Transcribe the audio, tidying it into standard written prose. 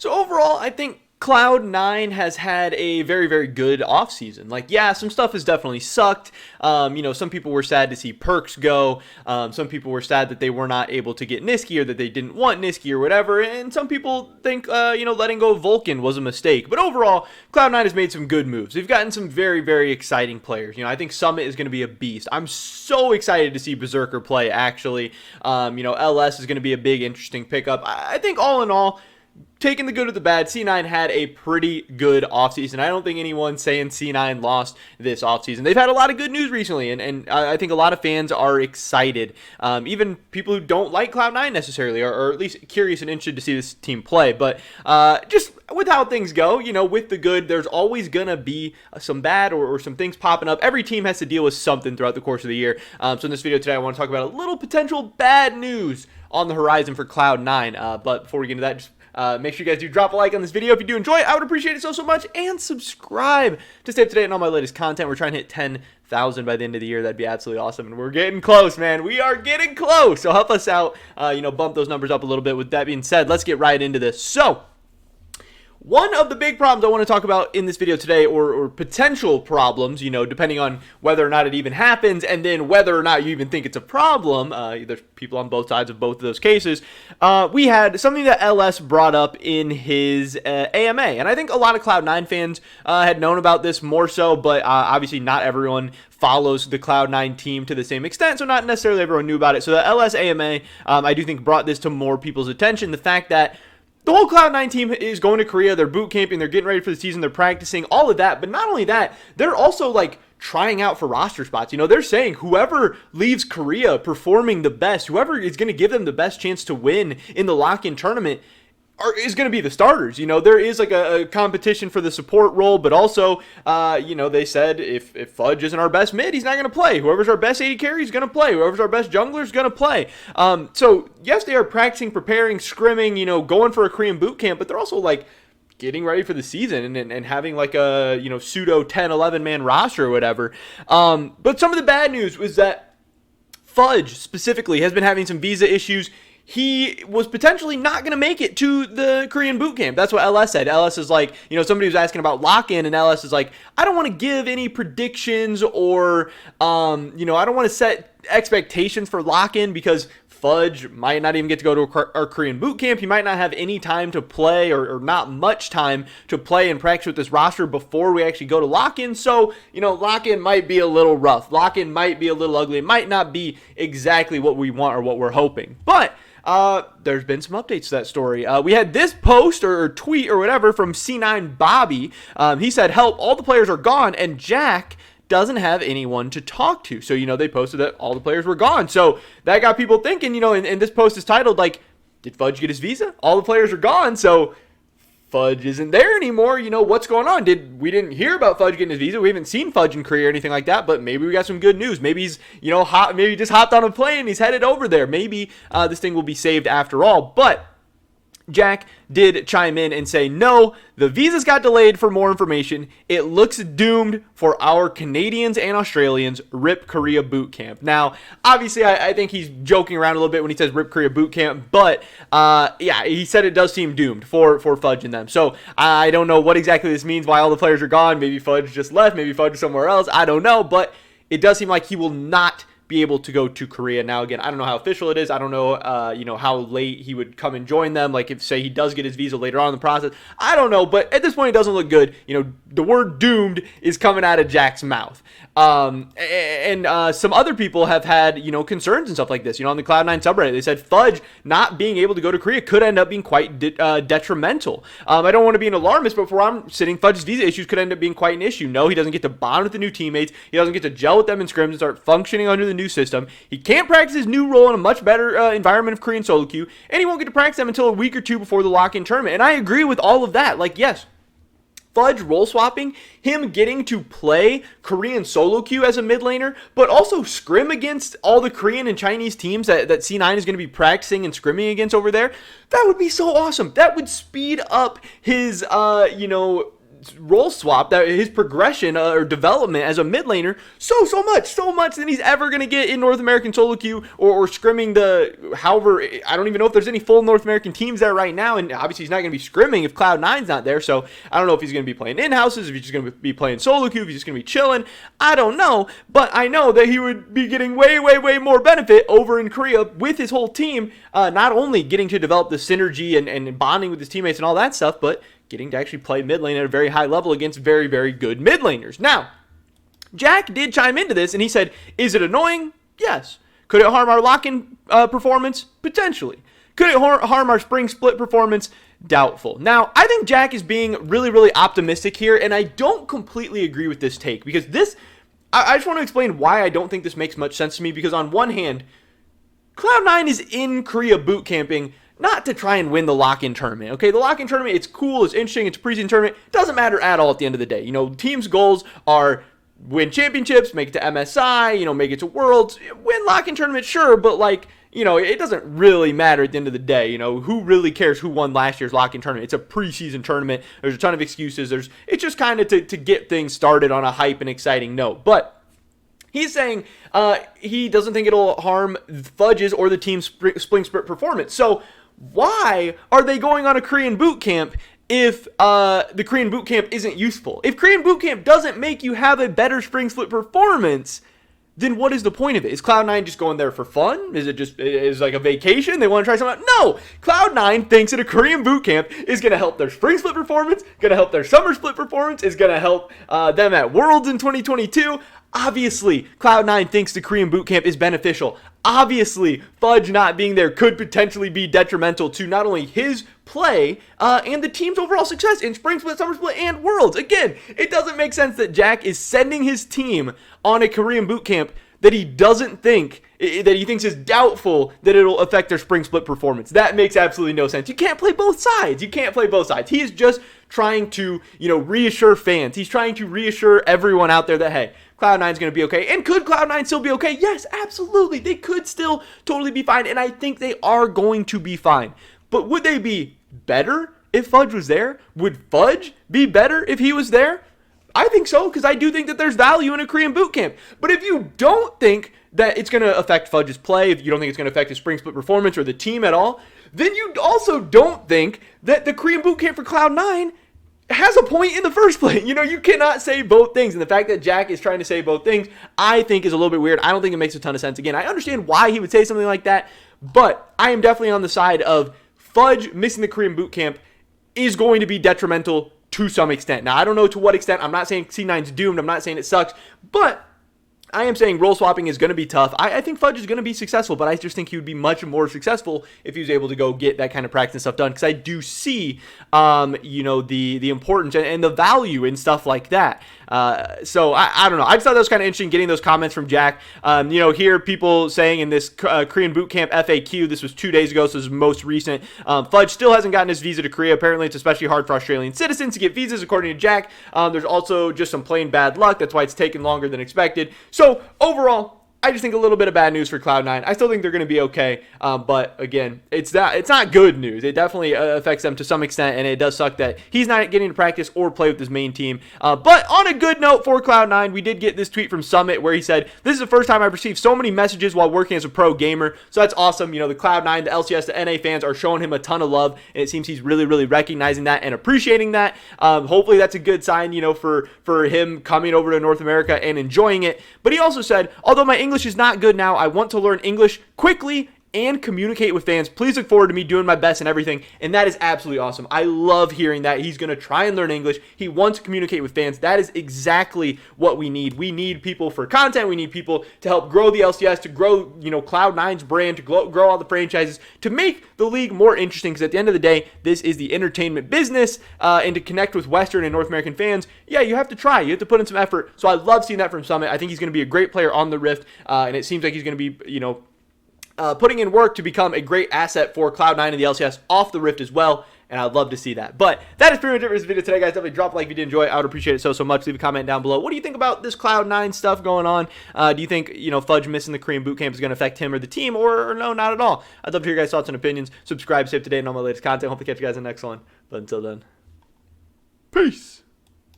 So overall, I think Cloud9 has had a very, very good offseason. Like, yeah, some stuff has definitely sucked. Some people were sad to see Perks go. Some people were sad that they were not able to get Niski, or that they didn't want Niski or whatever. And some people think, letting go of Vulcan was a mistake. But overall, Cloud9 has made some good moves. They've gotten some very, very exciting players. I think Summit is going to be a beast. I'm so excited to see Berserker play, actually. LS is going to be a big, interesting pickup. I think all in all, taking the good with the bad, C9 had a pretty good offseason. I don't think anyone's saying C9 lost this offseason. They've had a lot of good news recently, and I think a lot of fans are excited. Even people who don't like Cloud9 necessarily, or at least curious and interested to see this team play. But just with how things go, with the good, there's always going to be some bad or some things popping up. Every team has to deal with something throughout the course of the year. So in this video today, I want to talk about a little potential bad news on the horizon for Cloud9. But before we get into that, just make sure you guys do drop a like on this video if you do enjoy it. I would appreciate it so much. And subscribe to stay up to date on all my latest content. We're trying to hit 10,000 by the end of the year. That'd be absolutely awesome. And we're getting close, man. We are getting close. So help us out, bump those numbers up a little bit. With that being said, let's get right into this. So one of the big problems I want to talk about in this video today, or potential problems, depending on whether or not it even happens, and then whether or not you even think it's a problem, there's people on both sides of both of those cases, we had something that LS brought up in his AMA, and I think a lot of Cloud9 fans had known about this more so, but obviously not everyone follows the Cloud9 team to the same extent, so not necessarily everyone knew about it. So the LS AMA, I do think, brought this to more people's attention, the fact that the whole Cloud9 team is going to Korea. They're boot camping. They're getting ready for the season. They're practicing, all of that. But not only that, they're also trying out for roster spots. They're saying whoever leaves Korea performing the best, whoever is going to give them the best chance to win in the lock-in tournament, is going to be the starters. There is a competition for the support role, but also, they said if Fudge isn't our best mid, he's not going to play. Whoever's our best AD carry is going to play. Whoever's our best jungler is going to play. So yes, they are practicing, preparing, scrimming, going for a Korean boot camp, but they're also getting ready for the season and having a, pseudo 10, 11 man roster or whatever. But some of the bad news was that Fudge specifically has been having some visa issues. He was potentially not going to make it to the Korean boot camp. That's what LS said. LS is somebody was asking about lock-in, and LS is I don't want to give any predictions or, I don't want to set expectations for lock-in because Fudge might not even get to go to our Korean boot camp. He might not have any time to play or not much time to play and practice with this roster before we actually go to lock-in. So, lock-in might be a little rough. Lock-in might be a little ugly. It might not be exactly what we want or what we're hoping. But there's been some updates to that story. We had this post or tweet or whatever from C9 Bobby. He said, "Help, all the players are gone and Jack doesn't have anyone to talk to." So, they posted that all the players were gone. So that got people thinking, and this post is titled did Fudge get his visa? All the players are gone. So Fudge isn't there anymore. What's going on? We didn't hear about Fudge getting his visa. We haven't seen Fudge in Korea or anything like that, but maybe we got some good news. Maybe he's, maybe he just hopped on a plane. He's headed over there. Maybe this thing will be saved after all. But Jack did chime in and say, no, the visas got delayed for more information. It looks doomed for our Canadians and Australians. RIP Korea boot camp. Now, obviously, I think he's joking around a little bit when he says RIP Korea boot camp, but yeah, he said it does seem doomed for Fudge and them. So I don't know what exactly this means, why all the players are gone. Maybe Fudge just left. Maybe Fudge is somewhere else. I don't know, but it does seem like he will not be able to go to Korea. Now, again, I don't know how official it is. I don't know, how late he would come and join them. If, say, he does get his visa later on in the process. I don't know, but at this point, it doesn't look good. The word doomed is coming out of Jack's mouth. And some other people have had, concerns and stuff like this. On the Cloud9 subreddit, they said Fudge not being able to go to Korea could end up being quite detrimental. I don't want to be an alarmist, but where I'm sitting, Fudge's visa issues could end up being quite an issue. No, he doesn't get to bond with the new teammates. He doesn't get to gel with them in scrims and start functioning under the new system. He can't practice his new role in a much better environment of Korean solo queue, and he won't get to practice them until a week or two before the lock-in tournament. And I agree with all of that. Yes, Fudge role swapping, him getting to play Korean solo queue as a mid laner, but also scrim against all the Korean and Chinese teams that C9 is going to be practicing and scrimming against over there, that would be so awesome. That would speed up his, role swap, that his progression or development as a mid laner so much than he's ever going to get in North American solo queue or scrimming however, I don't even know if there's any full North American teams there right now, and obviously he's not going to be scrimming if Cloud9's not there, so I don't know if he's going to be playing in-houses, if he's just going to be playing solo queue, if he's just going to be chilling, I don't know, but I know that he would be getting way more benefit over in Korea with his whole team, not only getting to develop the synergy and bonding with his teammates and all that stuff, but getting to actually play mid lane at a very high level against very good mid laners. Now, Jack did chime into this, and he said, is it annoying? Yes. Could it harm our lock-in performance? Potentially. Could it harm our spring split performance? Doubtful. Now, I think Jack is being really optimistic here, and I don't completely agree with this take, because I just want to explain why I don't think this makes much sense to me, because on one hand, Cloud9 is in Korea boot camping not to try and win the lock-in tournament, okay? The lock-in tournament, it's cool, it's interesting, it's a preseason tournament. It doesn't matter at all at the end of the day. You know, teams' goals are win championships, make it to MSI, you know, make it to Worlds. Win lock-in tournament, sure, but like, you know, it doesn't really matter at the end of the day. You know, who really cares who won last year's lock-in tournament? It's a preseason tournament. There's a ton of excuses. It's just kind of to get things started on a hype and exciting note. But he's saying he doesn't think it'll harm Fudge's or the team's spring split performance. So why are they going on a Korean boot camp if the Korean boot camp isn't useful? If Korean boot camp doesn't make you have a better spring split performance, then what is the point of it? Is Cloud9 just going there for fun? Is it just like a vacation? They want to try something out? No! Cloud9 thinks that a Korean boot camp is going to help their spring split performance, going to help their summer split performance, is going to help them at Worlds in 2022. Obviously, Cloud9 thinks the Korean boot camp is beneficial. Obviously, Fudge not being there could potentially be detrimental to not only his play and the team's overall success in spring split, summer split, and Worlds. Again, it doesn't make sense that Jack is sending his team on a Korean boot camp that he doesn't think, that he thinks is doubtful that it'll affect their spring split performance. That makes absolutely no sense. You can't play both sides. You can't play both sides. He is just trying to, you know, reassure fans. He's trying to reassure everyone out there that, hey, Cloud9's going to be okay. And could Cloud9 still be okay? Yes, absolutely. They could still totally be fine, and I think they are going to be fine. But would they be better if Fudge was there? Would Fudge be better if he was there? I think so, because I do think that there's value in a Korean boot camp. But if you don't think that it's going to affect Fudge's play, if you don't think it's going to affect his spring split performance or the team at all, then you also don't think that the Korean boot camp for Cloud9 has a point in the first place. You know, you cannot say both things. And the fact that Jack is trying to say both things, I think is a little bit weird. I don't think it makes a ton of sense. Again, I understand why he would say something like that, but I am definitely on the side of Fudge missing the Korean boot camp is going to be detrimental to some extent. Now, I don't know to what extent. I'm not saying C9's doomed. I'm not saying it sucks, but I am saying role swapping is going to be tough. I think Fudge is going to be successful, but I just think he would be much more successful if he was able to go get that kind of practice and stuff done, because I do see, you know, the importance and the value in stuff like that. So I don't know. I just thought that was kind of interesting getting those comments from Jack. You know, here people saying in this Korean bootcamp FAQ, this was 2 days ago, so this is most recent. Fudge still hasn't gotten his visa to Korea. Apparently, it's especially hard for Australian citizens to get visas, according to Jack. There's also just some plain bad luck. That's why it's taken longer than expected. So overall, I just think a little bit of bad news for Cloud9. I still think they're going to be okay, but again, it's not good news. It definitely affects them to some extent, and it does suck that he's not getting to practice or play with his main team. But on a good note for Cloud9, we did get this tweet from Summit where he said, "This is the first time I've received so many messages while working as a pro gamer." So that's awesome. You know, the Cloud9, the LCS, the NA fans are showing him a ton of love, and it seems he's really recognizing that and appreciating that. Hopefully that's a good sign, you know, for him coming over to North America and enjoying it. But he also said, "Although my English is not good now, I want to learn English quickly and communicate with fans. Please look forward to me doing my best and everything." And that is absolutely awesome. I love hearing that. He's going to try and learn English. He wants to communicate with fans. That is exactly what we need. We need people for content. We need people to help grow the LCS, to grow, you know, Cloud9's brand, to grow all the franchises, to make the league more interesting, because at the end of the day, this is the entertainment business, and to connect with Western and North American fans, yeah, you have to try. You have to put in some effort. So I love seeing that from Summit. I think he's going to be a great player on the Rift, and it seems like he's going to be, you know, putting in work to become a great asset for Cloud9 and the LCS off the Rift as well, and I'd love to see that. But that is pretty much it for this video today, guys. Definitely drop a like if you did enjoy it. I would appreciate it so much. Leave a comment down below. What do you think about this Cloud9 stuff going on? Do you think, you know, Fudge missing the Korean bootcamp is going to affect him or the team, or no, not at all? I'd love to hear your guys' thoughts and opinions. Subscribe, stay up to date on all my latest content. Hope to catch you guys in the next one. But until then, peace.